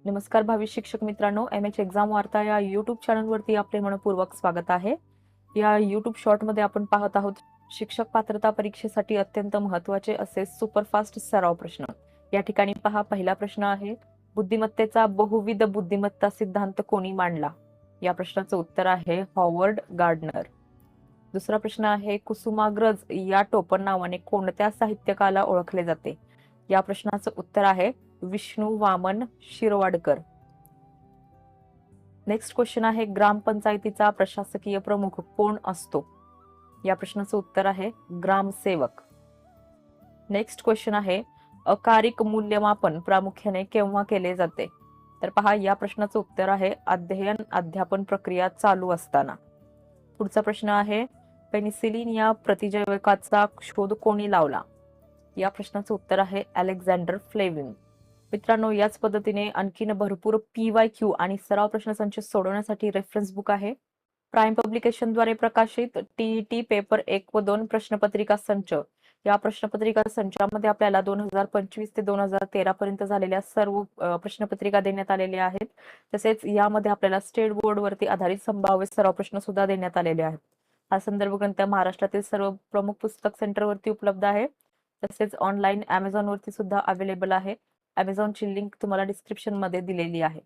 नमस्कार भावी शिक्षक मित्रांनो, एमएच एक्झाम वार्ता या युट्यूब चॅनलवरती आपले मनपूर्वक स्वागत आहे. या युट्यूब शॉर्टमध्ये आपण पाहत आहोत शिक्षक पात्रता परीक्षेसाठी अत्यंत महत्त्वाचे असे सुपरफास्ट सराव प्रश्न. या ठिकाणी पहा, पहिला प्रश्न आहे, बुद्धिमत्तेचा बहुविध बुद्धिमत्ता सिद्धांत कोणी मांडला? या प्रश्नाचं उत्तर आहे हॉवर्ड गार्डनर. दुसरा प्रश्न आहे, कुसुमाग्रज या टोपण नावाने कोणत्या साहित्यकाला ओळखले जाते? या प्रश्नाचं उत्तर आहे विष्णू वामन शिरवाडकर. नेक्स्ट क्वेश्चन आहे, ग्रामपंचायतीचा प्रशासकीय प्रमुख कोण असतो? या प्रश्नाचं उत्तर आहे ग्रामसेवक. नेक्स्ट क्वेश्चन आहे, अकारिक मूल्यमापन प्रामुख्याने केव्हा केले जाते? तर पहा, या प्रश्नाचं उत्तर आहे अध्ययन अध्यापन प्रक्रिया चालू असताना. पुढचा प्रश्न आहे, पेनिसिलिन या प्रतिजैवकाचा शोध कोणी लावला? या प्रश्नाचं उत्तर आहे अलेक्झांडर फ्लेमिंग. मित्रांनो, याच पद्धतीने आणखीन भरपूर PYQ आणि सराव प्रश्नसंच सोडवण्यासाठी रेफरन्स बुक आहे. प्राईम पब्लिकेशनद्वारे प्रकाशित TET पेपर 1 व 2 प्रश्नपत्रिका संच. या प्रश्नपत्रिका संचामध्ये आपल्याला 2025 ते 2013 पर्यंत झालेल्या सर्व प्रश्नपत्रिका देण्यात आलेल्या आहेत. तसेच यामध्ये आपल्याला स्टेट बोर्डवरती आधारित संभाव्य सराव प्रश्न सुद्धा देण्यात आलेले आहेत. हा संदर्भ ग्रंथ महाराष्ट्रातील सर्व प्रमुख पुस्तक सेंटरवरती उपलब्ध आहे. तसेच ऑनलाईन Amazon वरती सुद्धा अवेलेबल आहे. Amazonची लिंक तुम्हाला डिस्क्रिप्शन मध्ये दिलेली आहे.